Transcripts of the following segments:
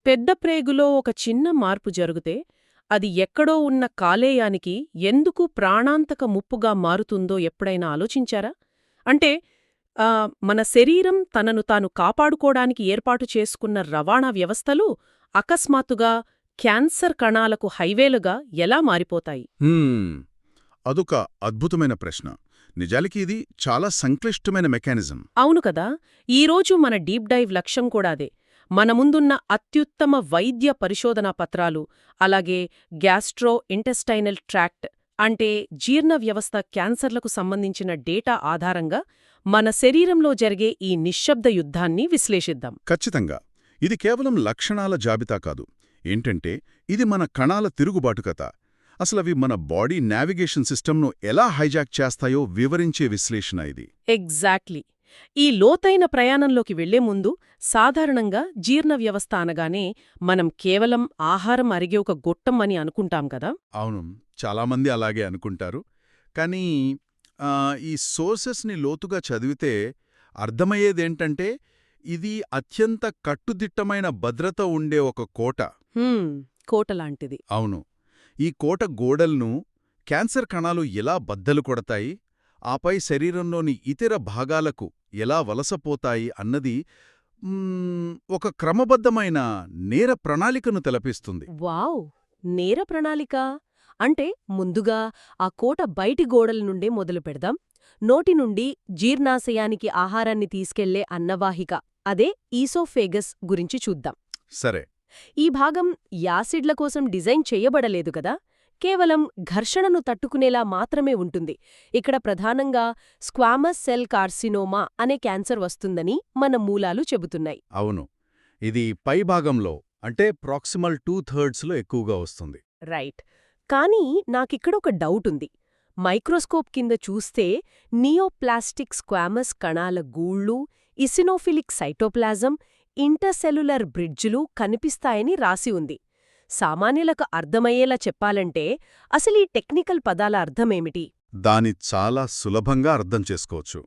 పెద్ద ప్రేగులో ఒక చిన్న మార్పు జరిగితే అది ఎక్కడో ఉన్న కాలేయానికి ఎందుకు ప్రాణాంతక ముప్పుగా మారుతుందో ఎప్పుడైనా ఆలోచించారా? అంటే మన శరీరం తనను తాను కాపాడుకోడానికి ఏర్పాటు చేసుకున్న రవాణా వ్యవస్థలు అకస్మాత్తుగా క్యాన్సర్ కణాలకు హైవేలుగా ఎలా మారిపోతాయి? హ్మ్. అదొక అద్భుతమైన ప్రశ్న. నిజానికి ఇది చాలా సంక్లిష్టమైన మెకానిజం. అవును కదా. ఈరోజు మన డీప్ డైవ్ లక్ష్యం కూడా అదే. మన ముందున్న అత్యుత్తమ వైద్య పరిశోధనా పత్రాలు, అలాగే గ్యాస్ట్రో ఇంటెస్టైనల్ ట్రాక్ట్ అంటే జీర్ణ వ్యవస్థ క్యాన్సర్లకు సంబంధించిన డేటా ఆధారంగా మన శరీరంలో జరిగే ఈ నిశ్శబ్ద యుద్ధాన్ని విశ్లేషిద్దాం. ఖచ్చితంగా. ఇది కేవలం లక్షణాల జాబితా కాదు. ఏంటంటే ఇది మన కణాల తిరుగుబాటు కథ. అసలవి మన బాడీ నావిగేషన్ సిస్టమ్ను ఎలా హైజాక్ చేస్తాయో వివరించే విశ్లేషణ ఇది. ఎగ్జాక్ట్లీ. ఈ లోతైన ప్రయాణంలోకి వెళ్లే ముందు సాధారణంగా జీర్ణ వ్యవస్థ అనగానే మనం కేవలం ఆహారం అరిగే ఒక గొట్టం అని అనుకుంటాం కదా. అవును, చాలామంది అలాగే అనుకుంటారు. కానీ ఈ సోర్సెస్ని లోతుగా చదివితే అర్థమయ్యేదేంటంటే ఇది అత్యంత కట్టుదిట్టమైన భద్రత ఉండే ఒక కోట. కోటలాంటిది. అవును. ఈ కోట గోడల్ను క్యాన్సర్ కణాలు ఎలా బద్దలు కొడతాయి, ఆపై శరీరంలోని ఇతర భాగాలకు ఎలా వలసపోతాయి అన్నది ఒక క్రమబద్ధమైన నేర ప్రణాళికను తెలపిస్తుంది. వావ్! నేర ప్రణాళిక అంటే ముందుగా ఆ కోట బయటి గోడల నుండే మొదలు పెడదాం. నోటి నుండి జీర్ణాశయానికి ఆహారాన్ని తీసుకెళ్లే అన్నవాహిక, అదే ఈసోఫేగస్ గురించి చూద్దాం. సరే. ఈ భాగం యాసిడ్ల కోసం డిజైన్ చెయ్యబడలేదు కదా. కేవలం ఘర్షణను తట్టుకునేలా మాత్రమే ఉంటుంది. ఇక్కడ ప్రధానంగా స్క్వామస్ సెల్ కార్సినోమా అనే క్యాన్సర్ వస్తుందని మన మూలాలు చెబుతున్నాయి. అవును, ఇది పైభాగంలో అంటే ప్రాక్సిమల్ 2/3లో ఎక్కువగా వస్తుంది. రైట్. కానీ నాకిక్కడొక డౌటుంది. మైక్రోస్కోప్ కింద చూస్తే నియోప్లాస్టిక్ స్క్వామస్ కణాల గూళ్ళు, ఇసినోఫిలిక్ సైటోప్లాజం, ఇంటర్సెల్యులర్ బ్రిడ్జులు కనిపిస్తాయని రాసి ఉంది. సామాన్యులకు అర్థమయ్యేలా చెప్పాలంటే అసలీ టెక్నికల్ పదాల అర్థమేమిటి? దాని చాలా సులభంగా అర్థం చేసుకోవచ్చు.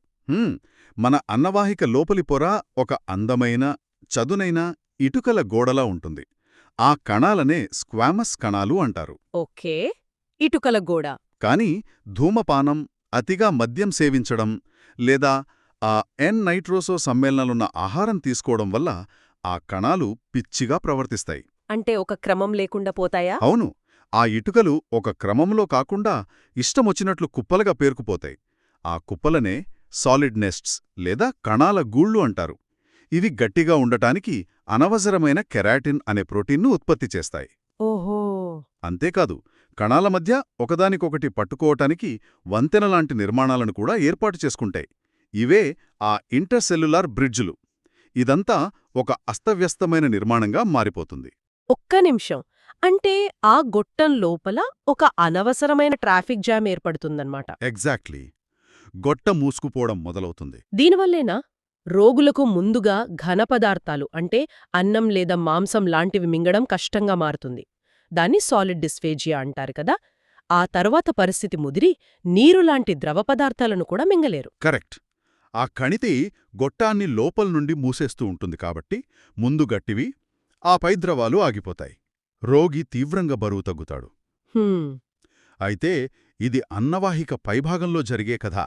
మన అన్నవాహిక లోపలి పొర ఒక అందమైన, చదునైన ఇటుకల గోడలా ఉంటుంది. ఆ కణాలనే స్క్వామస్ కణాలు అంటారు. ఓకే, ఇటుకల గోడ. కాని ధూమపానం, అతిగా మద్యం సేవించడం లేదా ఆ నైట్రోసో సమ్మేళనాలున్న ఆహారం తీసుకోవడం వల్ల ఆ కణాలు పిచ్చిగా ప్రవర్తిస్తాయి. అంటే ఒక క్రమం లేకుండా పోతాయా? అవును. ఆ ఇటుకలు ఒక క్రమంలో కాకుండా ఇష్టమొచ్చినట్లు కుప్పలుగా పేరుకుపోతాయి. ఆ కుప్పలనే సాలిడ్ నెస్ట్స్ లేదా కణాల గూళ్ళు అంటారు. ఇవి గట్టిగా ఉండటానికి అనవసరమైన కెరాటిన్ అనే ప్రోటీన్ను ఉత్పత్తి చేస్తాయి. ఓహో. అంతేకాదు, కణాల మధ్య ఒకదానికొకటి పట్టుకోవటానికి వంతెనలాంటి నిర్మాణాలను కూడా ఏర్పాటు చేసుకుంటాయి. ఇవే ఆ ఇంటర్సెల్యులార్ బ్రిడ్జులు. ఇదంతా ఒక అస్తవ్యస్తమైన నిర్మాణంగా మారిపోతుంది. ఒక్క నిమిషం. అంటే ఆ గొట్టం లోపల ఒక అనవసరమైన ట్రాఫిక్ జామ్ ఏర్పడుతుందన్నమాట. ఎగ్జాక్ట్లీ. గొట్ట మూసుకుపోవడం మొదలవుతుంది. దీనివల్లేనా రోగులకు ముందుగా ఘనపదార్థాలు అంటే అన్నం లేదా మాంసం లాంటివి మింగడం కష్టంగా మారుతుంది. దాన్ని సాలిడ్ డిస్ఫేజియా అంటారు కదా. ఆ తర్వాత పరిస్థితి ముదిరి నీరులాంటి ద్రవ పదార్థాలను కూడా మింగలేరు. కరెక్ట్. ఆ కణితి గొట్టాన్ని లోపల్నుండి మూసేస్తూ ఉంటుంది కాబట్టి ముందు గట్టివి, ఆపై ద్రవాలు ఆగిపోతాయి. రోగి తీవ్రంగా బరువు తగ్గుతాడు. అయితే ఇది అన్నవాహిక పైభాగంలో జరిగే కథ.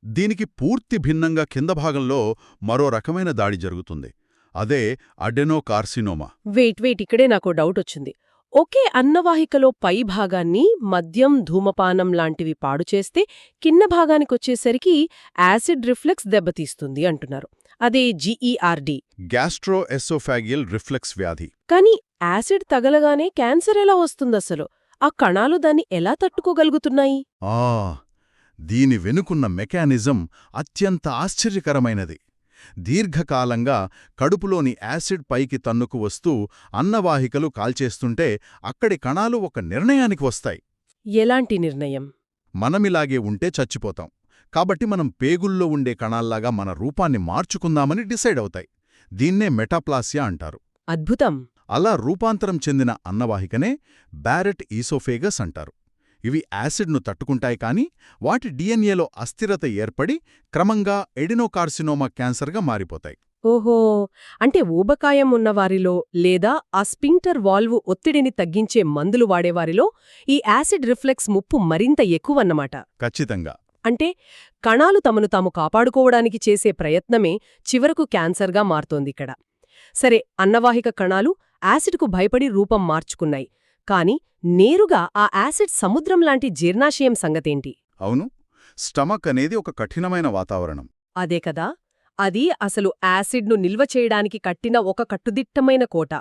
దీనికి పూర్తి భిన్నంగా కింద భాగంలో మరో రకమైన దాడి జరుగుతుంది. అదే అడెనోకార్సినోమా. వెయిట్ ఇక్కడే నాకు డౌటొచ్చింది. ఒకే అన్నవాహికలో పై భాగాన్ని మద్యం, ధూమపానం లాంటివి పాడుచేస్తే కింద భాగానికొచ్చేసరికి యాసిడ్ రిఫ్లెక్స్ దెబ్బతీస్తుంది అంటున్నారు. అదే జీఈఆర్డి, గ్యాస్ట్రో ఎసోఫాగియల్ రిఫ్లెక్స్ వ్యాధి. కాని యాసిడ్ తగలగానే క్యాన్సర్ ఎలా వస్తుందసలు? ఆ కణాలు దాన్ని ఎలా తట్టుకోగలుగుతున్నాయి? దీని వెనుకున్న మెకానిజం అత్యంత ఆశ్చర్యకరమైనది. దీర్ఘకాలంగా కడుపులోని యాసిడ్ పైకి తన్నుకు వస్తూ అన్నవాహికలు కాల్చేస్తుంటే అక్కడి కణాలు ఒక నిర్ణయానికి వస్తాయి. ఎలాంటి నిర్ణయం? మనమిలాగే ఉంటే చచ్చిపోతాం, కాబట్టి మనం పేగుల్లో ఉండే కణాల్లాగా మన రూపాన్ని మార్చుకుందామని డిసైడ్ అవుతాయి. దీన్నే మెటాప్లాసియా అంటారు. అద్భుతం. అలా రూపాంతరం చెందిన అన్నవాహికనే బ్యారెట్ ఈసోఫేగస్ అంటారు. ఇవి యాసిడ్ను తట్టుకుంటాయి, కానీ వాటి డిఎన్ఏలో అస్థిరత ఏర్పడి క్రమంగా ఎడినోకార్సినోమా క్యాన్సర్గా మారిపోతాయి. ఓహో, అంటే ఊబకాయం ఉన్నవారిలో లేదా ఆ స్పింక్టర్ వాల్వ్ ఒత్తిడిని తగ్గించే మందులు వాడేవారిలో ఈ యాసిడ్ రిఫ్లెక్స్ ముప్పు మరింత ఎక్కువన్నమాట. ఖచ్చితంగా. అంటే కణాలు తమను తాము కాపాడుకోవడానికి చేసే ప్రయత్నమే చివరకు క్యాన్సర్గా మారుతోందిక్కడ. సరే, అన్నవాహిక కణాలు యాసిడ్కు భయపడి రూపం మార్చుకున్నాయి. కాని నేరుగా ఆ యాసిడ్ సముద్రం లాంటి జీర్ణాశయం సంగతేంటి? అవును, స్టమక్ అనేది ఒక కఠినమైన వాతావరణం. అదే కదా, అది అసలు యాసిడ్ను నిల్వ చేయడానికి కట్టిన ఒక కట్టుదిట్టమైన కోట.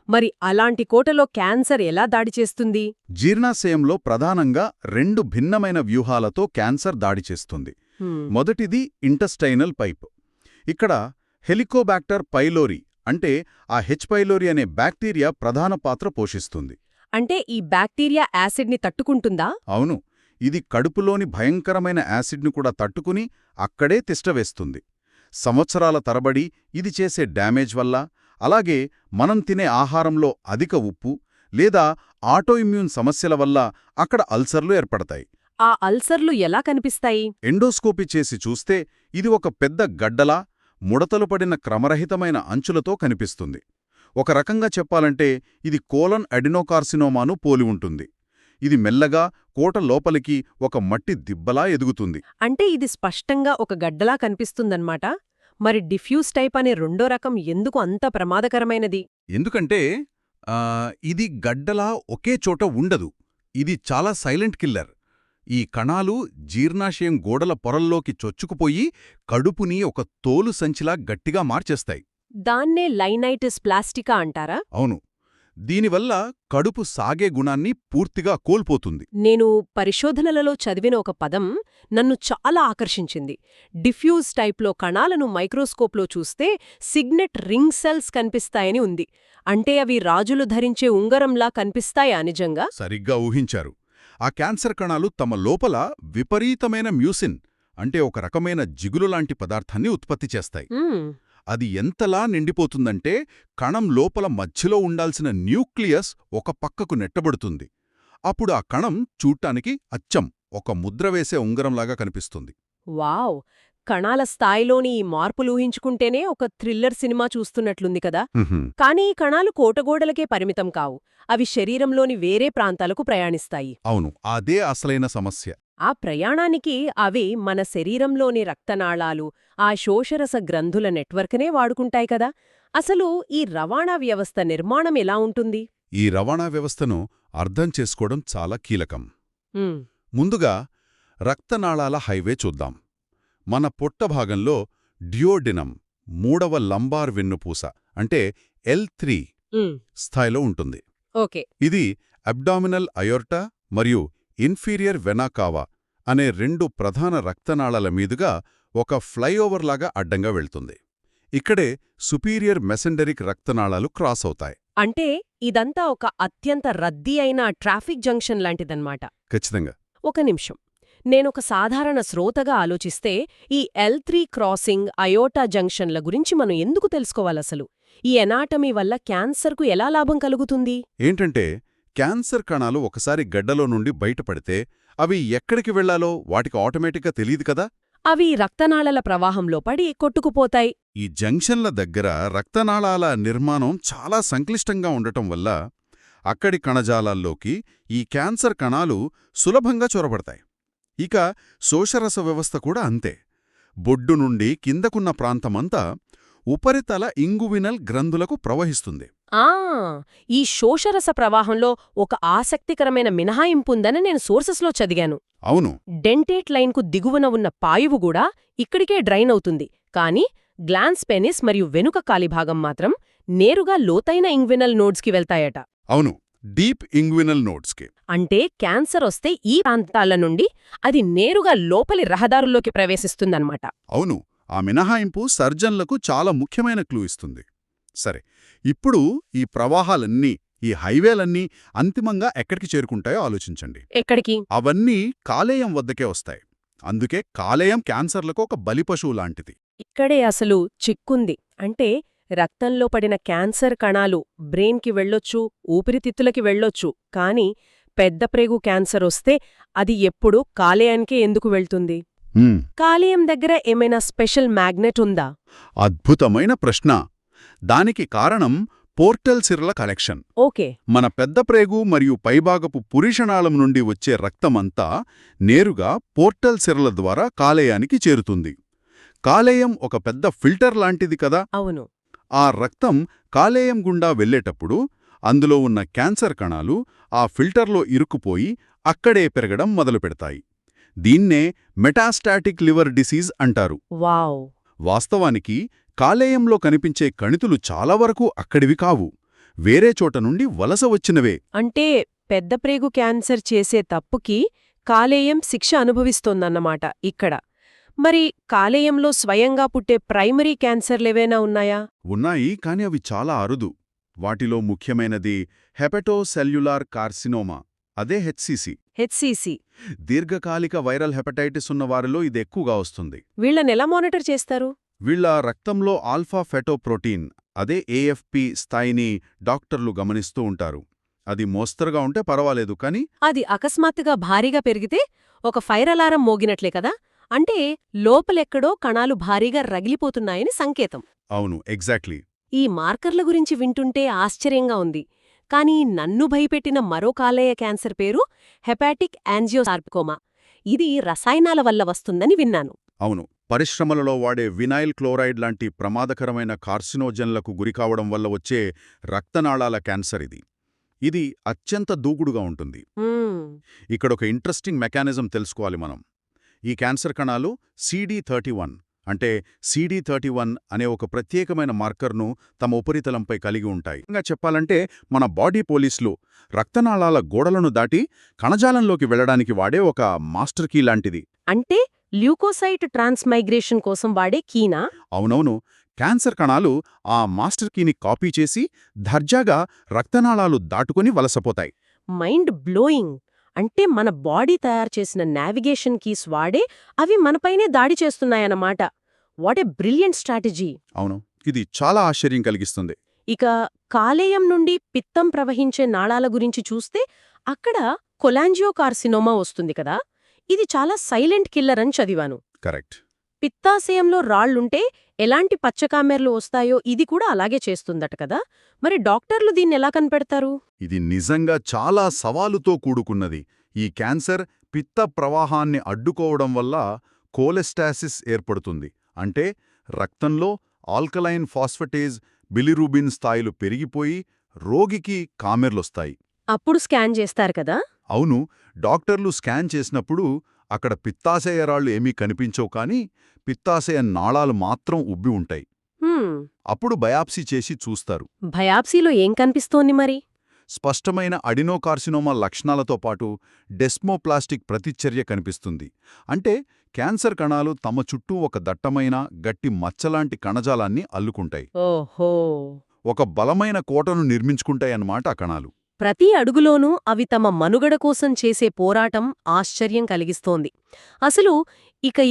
మరి అలాంటి కోటలో క్యాన్సర్ ఎలా దాడి చేస్తుంది? జీర్ణాశయంలో ప్రధానంగా 2 భిన్నమైన వ్యూహాలతో క్యాన్సర్ దాడి చేస్తుంది. మొదటిది ఇంటెస్టైనల్ పైప్. ఇక్కడ హెలికోబాక్టర్ పైలోరీ అంటే ఆ హెచ్ పైలోరీ అనే బ్యాక్టీరియా ప్రధాన పాత్ర పోషిస్తుంది. అంటే ఈ బ్యాక్టీరియా యాసిడ్ని తట్టుకుంటుందా? అవును, ఇది కడుపులోని భయంకరమైన యాసిడ్ను కూడా తట్టుకుని అక్కడే తిష్టవేస్తుంది. సంవత్సరాల తరబడి ఇది చేసే డ్యామేజ్ వల్ల, అలాగే మనం తినే ఆహారంలో అధిక ఉప్పు లేదా ఆటోఇమ్యూన్ సమస్యల వల్ల అక్కడ అల్సర్లు ఏర్పడతాయి. ఆ అల్సర్లు ఎలా కనిపిస్తాయి? ఎండోస్కోపీ చేసి చూస్తే ఇది ఒక పెద్ద గడ్డలా, ముడతలు పడిన క్రమరహితమైన అంచులతో కనిపిస్తుంది. ఒక రకంగా చెప్పాలంటే ఇది కోలన్ అడినోకార్సినోమాను పోలి ఉంటుంది. ఇది మెల్లగా కోట లోపలికి ఒక మట్టి దిబ్బలా ఎదుగుతుంది. అంటే ఇది స్పష్టంగా ఒక గడ్డలా కనిపిస్తుందన్నమాట. మరి డిఫ్యూజ్ టైప్ అనే రెండో రకం ఎందుకు అంత ప్రమాదకరమైనది? ఎందుకంటే ఇది గడ్డలా ఒకే చోట ఉండదు. ఇది చాలా సైలెంట్ కిల్లర్. ఈ కణాలు జీర్ణాశయం గోడల పొరల్లోకి చొచ్చుకుపోయి కడుపుని ఒక తోలు సంచిలా గట్టిగా మార్చేస్తాయి. దాన్నే లైనైటిస్ ప్లాస్టికా అంటారా? అవును, దీనివల్ల కడుపు సాగే గుణాన్ని పూర్తిగా కోల్పోతుంది. నేను పరిశోధనలలో చదివిన ఒక పదం నన్ను చాలా ఆకర్షించింది. డిఫ్యూజ్ టైప్లో కణాలను మైక్రోస్కోప్లో చూస్తే సిగ్నెట్ రింగ్ సెల్స్ కనిపిస్తాయని ఉంది. అంటే అవి రాజులు ధరించే ఉంగరంలా కనిపిస్తాయా నిజంగా? సరిగ్గా ఊహించారు. ఆ క్యాన్సర్ కణాలు తమ లోపల విపరీతమైన మ్యూసిన్ అంటే ఒక రకమైన జిగులులాంటి పదార్థాన్ని ఉత్పత్తి చేస్తాయి. అది ఎంతలా నిండిపోతుందంటే కణం లోపల మధ్యలో ఉండాల్సిన న్యూక్లియస్ ఒక పక్కకు నెట్టబడుతుంది. అప్పుడు ఆ కణం చూడ్డానికి అచ్చం ఒక ముద్ర వేసే ఉంగరంలాగా కనిపిస్తుంది. వావ్! కణాల స్థాయిలోని ఈ మార్పులూహించుకుంటేనే ఒక థ్రిల్లర్ సినిమా చూస్తున్నట్లుంది కదా. కానీ ఈ కణాలు కోటగోడలకే పరిమితం కావు. అవి శరీరంలోని వేరే ప్రాంతాలకు ప్రయాణిస్తాయి. అవును, అదే అసలైన సమస్య. ఆ ప్రయాణానికి అవి మన శరీరంలోని రక్తనాళాలు, ఆ శోషరస గ్రంథుల నెట్వర్క్నే వాడుకుంటాయి కదా. అసలు ఈ రవాణా వ్యవస్థ నిర్మాణం ఎలా ఉంటుంది? ఈ రవాణా వ్యవస్థను అర్థం చేసుకోవడం చాలా కీలకం. ఉమ్, ముందుగా రక్తనాళాల హైవే చూద్దాం. మన పొట్టభాగంలో డ్యూయోడెనమ్ 3వ లంబార్ వెన్నుపూస అంటే L3 స్థాయిలో ఉంటుంది. ఓకే. ఇది అబ్డామినల్ అయోర్టా మరియు ఇన్ఫీరియర్ వెనా కావా అనే 2 ప్రధాన రక్తనాళాల మీదుగా ఒక ఫ్లైఓవర్ లాగా అడ్డంగా వెళ్తుంది. ఇక్కడే సుపీరియర్ మెసెండరిక్ రక్తనాళాలు క్రాస్ అవుతాయి. అంటే ఇదంతా ఒక అత్యంత రద్దీ అయిన ట్రాఫిక్ జంక్షన్ లాంటిదన్నమాట. ఖచ్చితంగా. ఒక నిమిషం, నేనొక సాధారణ శ్రోతగా ఆలోచిస్తే ఈ L3 క్రాసింగ్, అయోటా జంక్షన్ల గురించి మనం ఎందుకు తెలుసుకోవాలసలు? ఈ ఎనాటమీ వల్ల క్యాన్సర్కు ఎలా లాభం కలుగుతుంది? ఏంటంటే క్యాన్సర్ కణాలు ఒకసారి గడ్డలో నుండి బయటపడితే అవి ఎక్కడికి వెళ్లాలో వాటికి ఆటోమేటిక్గా తెలియదు కదా. అవి రక్తనాళాల ప్రవాహంలో పడి కొట్టుకుపోతాయి. ఈ జంక్షన్ల దగ్గర రక్తనాళాల నిర్మాణం చాలా సంక్లిష్టంగా ఉండటం వల్ల అక్కడి కణజాలాల్లోకి ఈ క్యాన్సర్ కణాలు సులభంగా చొరబడతాయి. ఇక శోషరస వ్యవస్థ కూడా అంతే. బొడ్డు నుండి కిందకున్న ప్రాంతమంతా ఉపరితల ఇంగువినల్ గ్రంథులకు ప్రవహిస్తుంది. ఈ శోషరస ప్రవాహంలో ఒక ఆసక్తికరమైన మినహాయింపుందని నేను సోర్సెస్లో చదివాను. అవును, డెంటేట్ లైన్కు దిగువన ఉన్న పాయువు కూడా ఇక్కడికే డ్రైన్ అవుతుంది. కానీ గ్లాన్స్ పెనిస్ మరియు వెనుక కాలిభాగం మాత్రం నేరుగా లోతైన ఇంగ్వినల్ నోడ్స్కి వెళ్తాయట. అవును, డీప్ ఇంగ్వినల్ నోడ్స్కి. అంటే క్యాన్సర్ వస్తే ఈ ప్రాంతాల నుండి అది నేరుగా లోపలి రహదారుల్లోకి ప్రవేశిస్తుందన్నమాట. అవును, ఆ మినహాయింపు సర్జన్లకు చాలా ముఖ్యమైన క్లూ ఇస్తుంది. సరే, ఇప్పుడు ఈ ప్రవాహాలన్నీ, ఈ హైవేలన్నీ అంతిమంగా ఎక్కడికి చేరుకుంటాయో ఆలోచించండి. ఎక్కడికి? అవన్నీ కాలేయం వద్దకే వస్తాయి. అందుకే కాలేయం క్యాన్సర్లకు ఒక బలిపశువు లాంటిది. ఇక్కడే అసలు చిక్కుంది. అంటే రక్తంలో పడిన క్యాన్సర్ కణాలు బ్రెయిన్కి వెళ్ళొచ్చు, ఊపిరితిత్తులకి వెళ్ళొచ్చు. కానీ పెద్ద ప్రేగు క్యాన్సర్ వస్తే అది ఎప్పుడూ కాలేయానికే ఎందుకు వెళ్తుంది? హ్మ్, కాలేయం దగ్గర ఏమైనా స్పెషల్ మ్యాగ్నెట్ ఉందా? అద్భుతమైన ప్రశ్న. దానికి కారణం పోర్టల్ సిరల కనెక్షన్. ఓకే. మన పెద్ద ప్రేగు మరియు పైభాగపు పురీషనాళం నుండి వచ్చే రక్తమంతా నేరుగా పోర్టల్ సిరల ద్వారా కాలేయానికి చేరుతుంది. కాలేయం ఒక పెద్ద ఫిల్టర్ లాంటిది కదా. అవును. ఆ రక్తం కాలేయం గుండా వెళ్ళేటప్పుడు అందులో ఉన్న క్యాన్సర్ కణాలు ఆ ఫిల్టర్లో ఇరుక్కుపోయి అక్కడే పెరగడం మొదలుపెడతాయి. దీన్నే మెటాస్టాటిక్ లివర్ డిసీజ్ అంటారు. వావ్! వాస్తవానికి కాలేయంలో కనిపించే కణితులు చాలా వరకు అక్కడివి కావు, వేరే చోట నుండి వలస వచ్చినవే. అంటే పెద్ద ప్రేగు క్యాన్సర్ చేసే తప్పుకి కాలేయం శిక్ష అనుభవిస్తోందన్నమాట ఇక్కడ. మరి కాలేయంలో స్వయంగా పుట్టే ప్రైమరీ క్యాన్సర్లేవైనా ఉన్నాయా? ఉన్నాయి, కాని అవి చాలా అరుదు. వాటిలో ముఖ్యమైనది హెపటోసెల్యులార్ కార్సినోమా, అదే హెచ్సిసి. హెచ్సిసి. దీర్ఘకాలిక వైరల్ హెపటైటిస్ ఉన్నవారిలో ఇది ఎక్కువగా వస్తుంది. వీళ్ళనెలా మానిటర్ చేస్తారు? వీళ్ళ రక్తంలో ఆల్ఫా ఫెటోప్రోటీన్, అదే ఏఎఫ్పి స్థాయిని డాక్టర్లు గమనిస్తూ ఉంటారు. అది మోస్తరుగా ఉంటే పర్వాలేదు, కానీ అది అకస్మాత్తుగా భారీగా పెరిగితే ఒక ఫైర్ అలారం మోగినట్లే కదా. అంటే లోపలెక్కడో కణాలు భారీగా రగిలిపోతున్నాయని సంకేతం. అవును, ఎగ్జాక్ట్లీ. ఈ మార్కర్ల గురించి వింటుంటే ఆశ్చర్యంగా ఉంది. కానీ నన్ను భయపెట్టిన మరో కాలేయ క్యాన్సర్ పేరు హెపాటిక్ యాంజియోసార్కోమా. ఇది రసాయనాల వల్ల వస్తుందని విన్నాను. అవును, పరిశ్రమలలో వాడే వినైల్ క్లోరైడ్ లాంటి ప్రమాదకరమైన కార్సినోజన్లకు గురికావడం వల్ల వచ్చే రక్తనాళాల క్యాన్సర్ ఇది. ఇది అత్యంత దూకుడుగా ఉంటుంది. మ్మ్. ఇక్కడొక ఇంట్రెస్టింగ్ మెకానిజం తెలుసుకోవాలి మనం. ఈ క్యాన్సర్ కణాలు CD31 అంటే CD31 అనే ఒక ప్రత్యేకమైన మార్కర్ను తమ ఉపరితలంపై కలిగి ఉంటాయి. ఇంకా చెప్పాలంటే మన బాడీ పోలీసులు రక్తనాళాల గోడలను దాటి కణజాలంలోకి వెళ్లడానికి వాడే ఒక మాస్టర్ కీ లాంటిది. అంటే ల్యూకోసైట్ ట్రాన్స్మైగ్రేషన్ కోసం వాడే కీనా? అవునవును, క్యాన్సర్ కణాలు ఆ మాస్టర్ కీని కాపీ చేసి దర్జాగా రక్తనాళాలు దాటుకుని వలసపోతాయి. Mind blowing. అంటే మన బాడీ తయారు చేసిన నావిగేషన్ కీస్ వాడే అవి మనపైనే దాడి చేస్తున్నాయన్నమాట. What a brilliant strategy! అవును, ఇది చాలా ఆశ్చర్యం కలిగిస్తుంది. ఇక కాలేయం నుండి పిత్తం ప్రవహించే నాళాల గురించి చూస్తే అక్కడ కొలాంజియోకార్సినోమా వస్తుంది కదా. ఇది చాలా సైలెంట్ కిల్లర్ అని చదివాను. కరెక్ట్. పిత్తాశయంలో రాళ్లుంటే ఎలాంటి పచ్చకామెర్లు వస్తాయో ఇది కూడా అలాగే చేస్తుందట కదా. మరి డాక్టర్లు దీన్నెలా కనిపెడతారు? ఇది నిజంగా చాలా సవాలుతో కూడుకున్నది. ఈ క్యాన్సర్ పిత్త ప్రవాహాన్ని అడ్డుకోవడం వల్ల కోలెస్టాసిస్ ఏర్పడుతుంది. అంటే రక్తంలో ఆల్కలైన్ ఫాస్ఫటేజ్, బిలిరూబిన్ స్థాయిలు పెరిగిపోయి రోగికి కామెర్లొస్తాయి. అప్పుడు స్కాన్ చేస్తారు కదా. అవును, డాక్టర్లు స్కాన్ చేసినప్పుడు అక్కడ పిత్తాశయ రాళ్లు ఏమీ కనిపించవు, కానీ పిత్తాశయ నాళాలు మాత్రం ఉబ్బి ఉంటాయి. హ్మ్. అప్పుడు బయాప్సీ చేసి చూస్తారు. బయాప్సీలో ఏం కనిపిస్తోంది మరి? స్పష్టమైన అడినోకార్సినోమా లక్షణాలతో పాటు డెస్మోప్లాస్టిక్ ప్రతిచర్య కనిపిస్తుంది. అంటే క్యాన్సర్ కణాలు తమ చుట్టూ ఒక దట్టమైన గట్టి మచ్చలాంటి కణజాలాన్ని అల్లుకుంటాయి. ఓహో! ఒక బలమైన కోటను నిర్మించుకుంటాయన్నమాట ఆ కణాలు. ప్రతి అడుగులోనూ అవి తమ మనుగడ కోసం చేసే పోరాటం ఆశ్చర్యం కలిగిస్తోంది. అసలు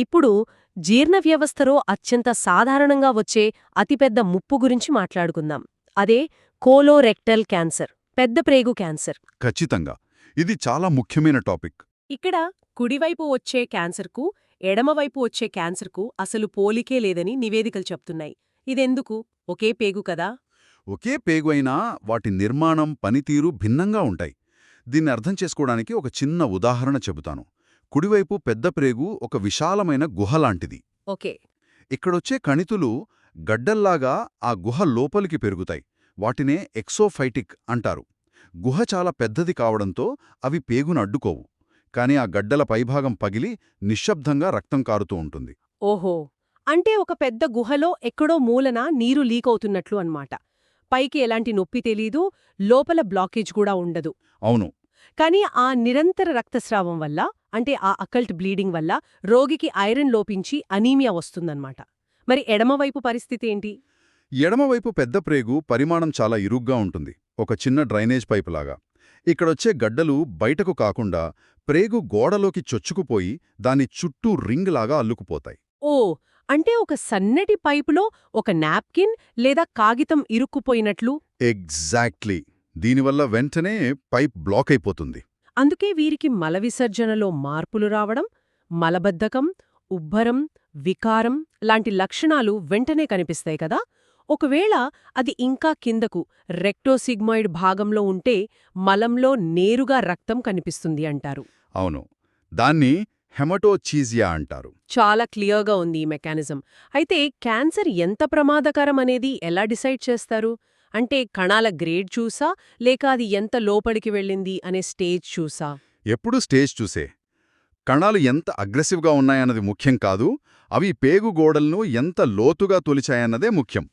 ఇప్పుడు జీర్ణ వ్యవస్థలో అత్యంత సాధారణంగా వచ్చే అతిపెద్ద ముప్పు గురించి మాట్లాడుకుందాం. అదే కోలోరెక్టల్ క్యాన్సర్, పెద్ద ప్రేగు క్యాన్సర్. ఖచ్చితంగా ఇది చాలా ముఖ్యమైన టాపిక్. ఇక్కడ కుడివైపు వచ్చే క్యాన్సర్కు, ఎడమవైపు వచ్చే క్యాన్సర్కు అసలు పోలికే లేదని నివేదికలు చెప్తున్నాయి. ఇదెందుకు? ఒకే పేగు కదా. ఒకే పేగు అయినా వాటి నిర్మాణం, పనితీరు భిన్నంగా ఉంటాయి. దీన్ని అర్థం చేసుకోవడానికి ఒక చిన్న ఉదాహరణ చెబుతాను. కుడివైపు పెద్ద ప్రేగు ఒక విశాలమైన గుహలాంటిది. ఓకే. ఇక్కడొచ్చే కణితులు గడ్డల్లాగా ఆ గుహ లోపలికి పెరుగుతాయి. వాటినే ఎక్సోఫైటిక్ అంటారు. గుహ చాలా పెద్దది కావడంతో అవి పేగును అడ్డుకోవు. కాని ఆ గడ్డల పైభాగం పగిలి నిశ్శబ్దంగా రక్తం కారుతూ ఉంటుంది. ఓహో! అంటే ఒక పెద్ద గుహలో ఎక్కడో మూలన నీరు లీకవుతున్నట్లు అన్నమాట. పైకి ఎలాంటి నొప్పి తెలీదు, లోపల బ్లాకేజ్ కూడా ఉండదు. అవును. కానీ ఆ నిరంతర రక్తస్రావం వల్ల, అంటే ఆ అకల్ట్ బ్లీడింగ్ వల్ల రోగికి ఐరన్ లోపించి అనీమియా వస్తుందన్నమాట. మరి ఎడమవైపు పరిస్థితి ఏంటి? ఎడమవైపు పెద్ద ప్రేగు పరిమాణం చాలా ఇరుగ్గా ఉంటుంది, ఒక చిన్న డ్రైనేజ్ పైపులాగా. ఇక్కడొచ్చే గడ్డలు బయటకు కాకుండా ప్రేగు గోడలోకి చొచ్చుకుపోయి దాని చుట్టూ రింగ్ లాగా అల్లుకుపోతాయి. ఓ! అంటే ఒక సన్నటి పైపులో ఒక నాప్కిన్ లేదా కాగితం ఇరుక్కుపోయినట్లు. ఎగ్జాక్ట్లీ. దీనివల్ల వెంటనే పైప్ బ్లాక్ అయిపోతుంది. అందుకే వీరికి మల విసర్జనలో మార్పులు రావడం, మలబద్ధకం, ఉబ్బరం, వికారం లాంటి లక్షణాలు వెంటనే కనిపిస్తాయి కదా? ఒకవేళ అది ఇంకా కిందకు రెక్టోసిగ్మాయిడ్ భాగంలో ఉంటే మలంలో నేరుగా రక్తం కనిపిస్తుంది అంటారు. అవును, దాన్ని హెమటోచీజియా అంటారు. చాలా క్లియర్గా ఉంది ఈ మెకానిజం. అయితే క్యాన్సర్ ఎంత ప్రమాదకరం అనేది ఎలా డిసైడ్ చేస్తారు? అంటే కణాల గ్రేడ్ చూసా, లేక అది ఎంత లోపలికి వెళ్ళింది అనే స్టేజ్ చూసా? ఎప్పుడూ స్టేజ్ చూసే. కణాలు ఎంత అగ్రెసివ్గా ఉన్నాయన్నది ముఖ్యం కాదు, అవి పేగు గోడలను ఎంత లోతుగా తొలిచాయన్నదే ముఖ్యం.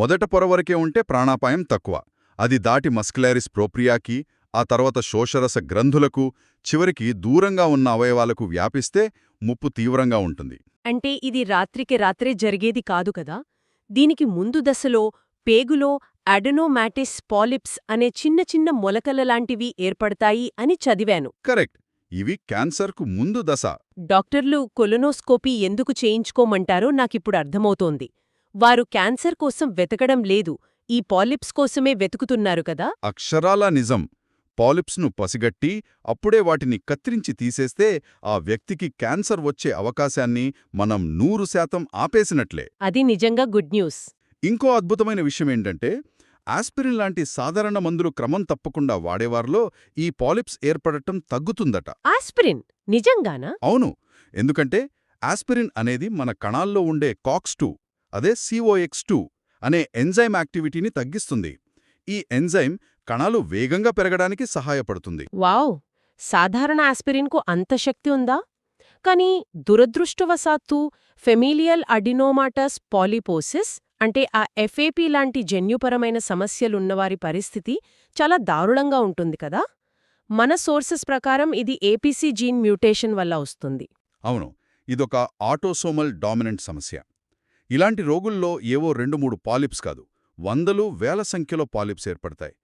మొదట పొర వరకే ఉంటే ప్రాణాపాయం తక్కువ. అది దాటి మస్కులారిస్ ప్రోప్రియాకి, ఆ తర్వాత శోషరస గ్రంథులకు, చివరికి దూరంగా ఉన్న అవయవాలకు వ్యాపిస్తే ముప్పు తీవ్రంగా ఉంటుంది. అంటే ఇది రాత్రికి రాత్రే జరిగేది కాదు కదా? దీనికి ముందు దశలో పేగులో అడెనోమాటిస్ పాలిప్స్ అనే చిన్న చిన్న మొలకలలాంటివి ఏర్పడతాయి అని చదివాను. కరెక్ట్, ఇవి క్యాన్సర్కు ముందు దశ. డాక్టర్లు కొలనోస్కోపీ ఎందుకు చేయించుకోమంటారో నాకిప్పుడు అర్థమవుతోంది. వారు క్యాన్సర్ కోసం వెతకడం లేదు, ఈ పాలిప్స్ కోసమే వెతుకుతున్నారు కదా? అక్షరాలా నిజం. పాలిప్స్ను పసిగట్టి అప్పుడే వాటిని కత్తిరించి తీసేస్తే ఆ వ్యక్తికి క్యాన్సర్ వచ్చే అవకాశాన్ని మనం 100% ఆపేసినట్లే. అది నిజంగా గుడ్ న్యూస్. ఇంకో అద్భుతమైన విషయమేంటంటే, ఆస్పిరిన్ లాంటి సాధారణ మందులు క్రమం తప్పకుండా వాడేవారిలో ఈ పాలిప్స్ ఏర్పడటం తగ్గుతుందట. ఆస్పిరిన్ నిజంగానా? అవును, ఎందుకంటే ఆస్పిరిన్ అనేది మన కణాల్లో ఉండే కాక్స్2, అదే COX2 అనే ఎంజైమ్ యాక్టివిటీని తగ్గిస్తుంది. ఈ ఎంజైమ్ కణాలు వేగంగా పెరగడానికి సహాయపడుతుంది. వావ్! సాధారణ ఆస్పిరిన్కు అంత శక్తి ఉందా? కానీ దురదృష్టవశాత్తు ఫెమిలియల్ అడినోమాటస్ పాలిపోసిస్ అంటే ఆ FAP లాంటి జన్యుపరమైన సమస్యలున్నవారి పరిస్థితి చాలా దారుణంగా ఉంటుంది కదా? మన సోర్సెస్ ప్రకారం ఇది APC జీన్ మ్యూటేషన్ వల్ల వస్తుంది. అవును, ఇదొక ఆటోసోమల్ డామినెంట్ సమస్య. ఇలాంటి రోగుల్లో ఏవో 2-3 పాలిప్స్ కాదు, వందలు వేల సంఖ్యలో పాలిప్స్ ఏర్పడతాయి.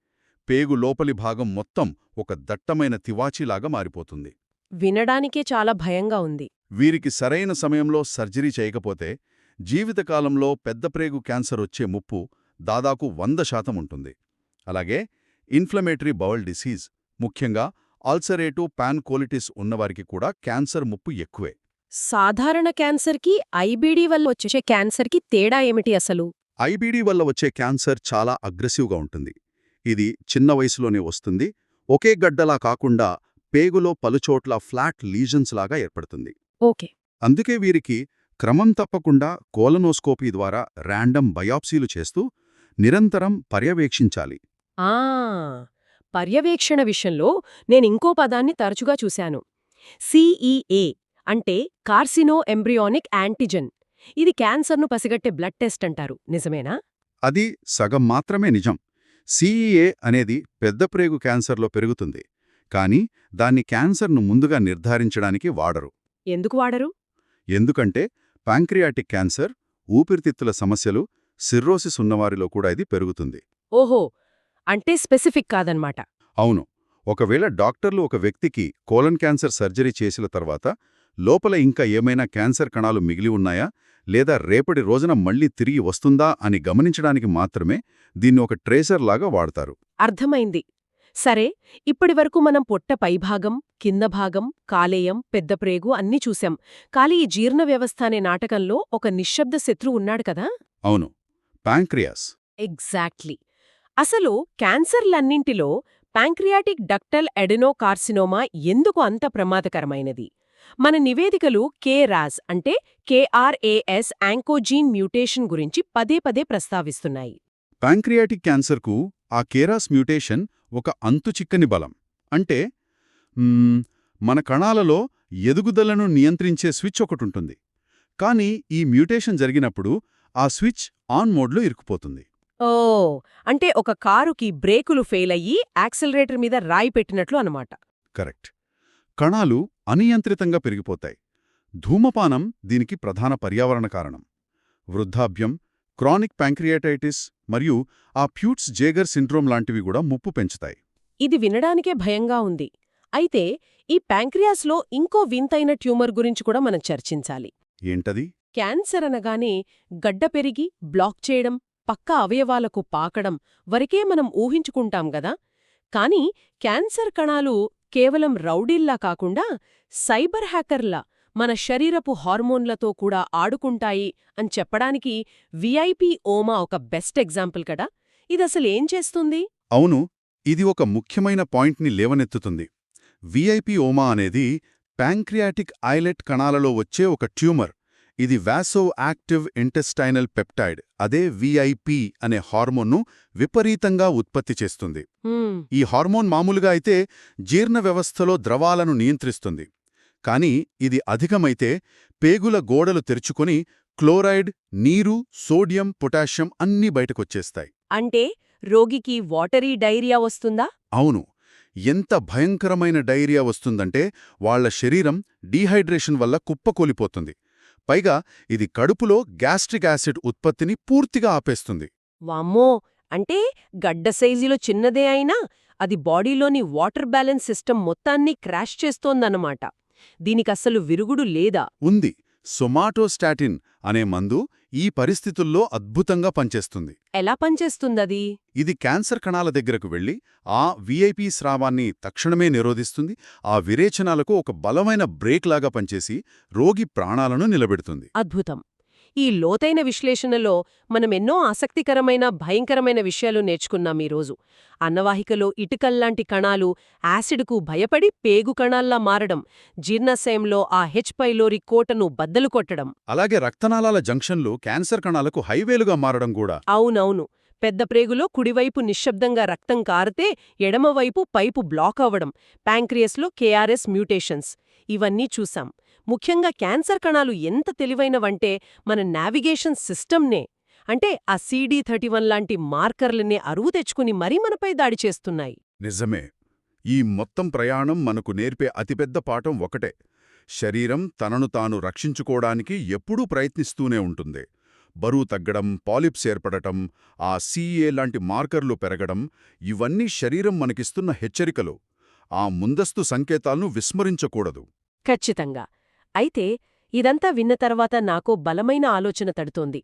పేగు లోపలి భాగం మొత్తం ఒక దట్టమైన తివాచీలాగా మారిపోతుంది. వినడానికే చాలా భయంగా ఉంది. వీరికి సరైన సమయంలో సర్జరీ చేయకపోతే జీవితకాలంలో పెద్దప్రేగు క్యాన్సర్ వచ్చే ముప్పు దాదాపు 100% ఉంటుంది. అలాగే ఇన్ఫ్లమేటరీ బౌల్ డిసీజ్, ముఖ్యంగా అల్సరేటివ్ పాన్కోలిటిస్ ఉన్నవారికి కూడా క్యాన్సర్ ముప్పు ఎక్కువే. సాధారణ క్యాన్సర్కి IBD వల్ల వచ్చే క్యాన్సర్కి తేడా ఏమిటి అసలు? IBD వల్ల వచ్చే క్యాన్సర్ చాలా అగ్రెసివ్గా ఉంటుంది. ఇది చిన్న వయసులోనే వస్తుంది, ఒకే గడ్డలా కాకుండా పేగులో పలుచోట్ల ఫ్లాట్ లీజన్స్ లాగా ఏర్పడుతుంది. ఓకే. అందుకే వీరికి క్రమం తప్పకుండా కోలనోస్కోపీ ద్వారా ర్యాండమ్ బయాప్సీలు చేస్తూ నిరంతరం పర్యవేక్షించాలి. ఆ పర్యవేక్షణ విషయంలో నేనింకో పదాన్ని తరచుగా చూశాను. CEA అంటే కార్సినో ఎంబ్రియానిక్ యాంటిజెన్. ఇది క్యాన్సర్ను పసిగట్టే బ్లడ్ టెస్ట్ అంటారు, నిజమేనా? అది సగం మాత్రమే నిజం. CEA అనేది పెద్దప్రేగు క్యాన్సర్లో పెరుగుతుంది, కానీ దాన్ని క్యాన్సర్ను ముందుగా నిర్ధారించడానికి వాడరు. ఎందుకు వాడరు? ఎందుకంటే ప్యాంక్రియాటిక్ క్యాన్సర్, ఊపిరితిత్తుల సమస్యలు, సిర్రోసిస్ ఉన్నవారిలో కూడా ఇది పెరుగుతుంది. ఓహో, అంటే స్పెసిఫిక్ కాదన్మాట. అవును, ఒకవేళ డాక్టర్లు ఒక వ్యక్తికి కోలన్ క్యాన్సర్ సర్జరీ చేసిన తర్వాత లోపల ఇంకా ఏమైనా క్యాన్సర్ కణాలు మిగిలి ఉన్నాయా, లేదా రేపటి రోజున మళ్లీ తిరిగి వస్తుందా అని గమనించడానికి మాత్రమే దీన్ని ఒక ట్రేసర్ లాగా వాడతారు. అర్థమైంది. సరే, ఇప్పటివరకు మనం పొట్ట పైభాగం, కింద భాగం, కాలేయం, పెద్దప్రేగు అన్నీ చూశాం. కాలి ఈ జీర్ణ వ్యవస్థ అనే నాటకంలో ఒక నిశ్శబ్ద శత్రువు ఉన్నాడు కదా? అవును, ప్యాంక్రియాస్. ఎగ్జాక్ట్లీ. అసలు క్యాన్సర్లన్నింటిలో ప్యాంక్రియాటిక్ డక్టల్ అడెనోకార్సినోమా ఎందుకు అంత ప్రమాదకరమైనది? మన నివేదికలు KRAS అంటే KRAS యాంకోజీన్ మ్యూటేషన్ గురించి పదే పదే ప్రస్తావిస్తున్నాయి. ప్యాంక్రియాటిక్ క్యాన్సర్కు ఆ కేరాస్ మ్యూటేషన్ ఒక అంతుచిక్కని బలం. అంటే మన కణాలలో ఎదుగుదలను నియంత్రించే స్విచ్ ఒకటుంటుంది. కానీ ఈ మ్యూటేషన్ జరిగినప్పుడు ఆ స్విచ్ ఆన్ మోడ్లో ఇరుక్కుపోతుంది. ఓ, అంటే ఒక కారుకి బ్రేకులు ఫెయిల్ అయ్యి యాక్సిలరేటర్ మీద రాయి పెట్టినట్లు అనమాట. కరెక్ట్. కణాలు అనియంత్రితంగా పెరిగిపోతాయి. ధూమపానం దీనికి ప్రధాన పర్యావరణ కారణం. వృద్ధాప్యం, క్రానిక్ ప్యాంక్రియాటైటిస్ మరియు ఆ ప్యూట్స్ జేగర్ సిండ్రోమ్ లాంటివి కూడా ముప్పు పెంచుతాయి. ఇది వినడానికే భయంగా ఉంది. అయితే ఈ ప్యాంక్రియాస్లో ఇంకో వింతైన ట్యూమర్ గురించి కూడా మనం చర్చించాలి. ఏంటది? క్యాన్సర్ అనగానే గడ్డ పెరిగి బ్లాక్ చేయడం, పక్క అవయవాలకు పాకడం వరకే మనం ఊహించుకుంటాం గదా. కానీ క్యాన్సర్ కణాలు కేవలం రౌడీల్లా కాకుండా సైబర్ హ్యాకర్లా మన శరీరపు హార్మోన్లతో కూడా ఆడుకుంటాయి అని చెప్పడానికి విఐపి ఓమా ఒక బెస్ట్ ఎగ్జాంపుల్ కదా. ఇదసలేం చేస్తుంది? అవును, ఇది ఒక ముఖ్యమైన పాయింట్ని లేవనెత్తుతుంది. విఐపి ఓమా అనేది ప్యాంక్రియాటిక్ ఐలెట్ కణాలలో వచ్చే ఒక ట్యూమర్. ఇది వాసో యాక్టివ్ ఇంటెస్టైనల్ పెప్టైడ్, అదే విఐపి అనే హార్మోన్ను విపరీతంగా ఉత్పత్తి చేస్తుంది. ఈ హార్మోన్ మామూలుగా అయితే జీర్ణ వ్యవస్థలో ద్రవాలను నియంత్రిస్తుంది. కానీ ఇది అధికమైతే పేగుల గోడలు తెరుచుకొని క్లోరైడ్, నీరు, సోడియం, పొటాషియం అన్నీ బయటకొచ్చేస్తాయి. అంటే రోగికి వాటరీ డైరియా వస్తుందా? అవును. ఎంత భయంకరమైన డైరియా వస్తుందంటే వాళ్ల శరీరం డీహైడ్రేషన్ వల్ల కుప్పకూలిపోతుంది. పైగా ఇది కడుపులో గ్యాస్ట్రిక్ యాసిడ్ ఉత్పత్తిని పూర్తిగా ఆపేస్తుంది. వామ్మో! అంటే గడ్డ సైజులో చిన్నదే అయినా అది బాడీలోని వాటర్ బ్యాలెన్స్ సిస్టమ్ మొత్తాన్ని క్రాష్ చేస్తోందన్నమాట. దీనికస్సలు విరుగుడు లేదా? ఉంది. సొమాటోస్టాటిన్ అనే మందు ఈ పరిస్థితుల్లో అద్భుతంగా పనిచేస్తుంది. ఎలా పనిచేస్తుందది? ఇది క్యాన్సర్ కణాల దగ్గరకు వెళ్లి ఆ విఐపి స్రావాన్ని తక్షణమే నిరోధిస్తుంది. ఆ విరేచనాలకు ఒక బలమైన బ్రేక్ లాగా పనిచేసి రోగి ప్రాణాలను నిలబెడుతుంది. అద్భుతం. ఈ లోతైన విశ్లేషణలో మనమెన్నో ఆసక్తికరమైన భయంకరమైన విషయాలు నేర్చుకున్నాం ఈరోజు. అన్నవాహికలో ఇటుకల్లాంటి కణాలు యాసిడ్కు భయపడి పేగు కణాల్లా మారడం, జీర్ణాశయంలో ఆ హెచ్ పైలోరి కోటను బద్దలు కొట్టడం, అలాగే రక్తనాళాల జంక్షన్లు క్యాన్సర్ కణాలకు హైవేలుగా మారడం కూడా. అవునవును. పెద్ద ప్రేగులో కుడివైపు నిశ్శబ్దంగా రక్తం కారితే ఎడమవైపు పైపు బ్లాక్ అవ్వడం, ప్యాంక్రియస్లో కేఆర్ఎస్ మ్యూటేషన్స్, ఇవన్నీ చూసాం. ముఖ్యంగా క్యాన్సర్ కణాలు ఎంత తెలివైనవంటే మన నావిగేషన్ సిస్టమ్నే, అంటే ఆ CD31 లాంటి మార్కర్లనే అరువు తెచ్చుకుని మరీ మనపై దాడి చేస్తున్నాయి. నిజమే. ఈ మొత్తం ప్రయాణం మనకు నేర్పే అతిపెద్ద పాఠం ఒకటే: శరీరం తనను తాను రక్షించుకోవడానికి ఎప్పుడూ ప్రయత్నిస్తూనే ఉంటుంది. బరువు తగ్గడం, పాలిప్స్ ఏర్పడటం, ఆ CA లాంటి మార్కర్లు పెరగడం, ఇవన్నీ శరీరం మనకిస్తున్న హెచ్చరికలు. ఆ ముందస్తు సంకేతాలను విస్మరించకూడదు. ఖచ్చితంగా. అయితే ఇదంతా విన్న తర్వాత నాకో బలమైన ఆలోచన తడుతోంది.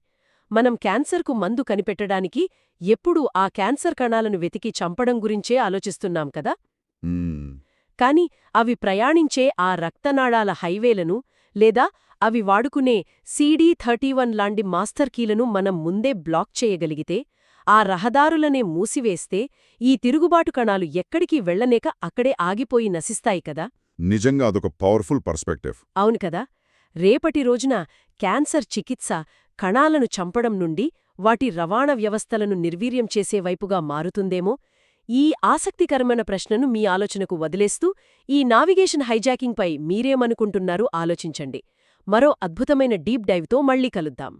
మనం క్యాన్సర్కు మందు కనిపెట్టడానికి ఎప్పుడూ ఆ క్యాన్సర్ కణాలను వెతికి చంపడం గురించే ఆలోచిస్తున్నాం కదా. కాని అవి ప్రయాణించే ఆ రక్తనాళాల హైవేలను, లేదా అవి వాడుకునే CD31 లాంటి మాస్టర్ కీలను మనం ముందే బ్లాక్ చేయగలిగితే, ఆ రహదారులనే మూసివేస్తే, ఈ తిరుగుబాటు కణాలు ఎక్కడికి వెళ్లనేక అక్కడే ఆగిపోయి నశిస్తాయి కదా. నిజంగా అదొక పవర్ఫుల్ పర్స్పెక్టివ్. అవును కదా. రేపటి రోజున క్యాన్సర్ చికిత్స కణాలను చంపడం నుండి వాటి రవాణా వ్యవస్థలను నిర్వీర్యం చేసే వైపుగా మారుతుందేమో. ఈ ఆసక్తికరమైన ప్రశ్నను మీ ఆలోచనకు వదిలేస్తూ, ఈ నావిగేషన్ హైజాకింగ్పై మీరేమనుకుంటున్నారో ఆలోచించండి. మరో అద్భుతమైన డీప్ డైవ్తో మళ్ళీ కలుద్దాం.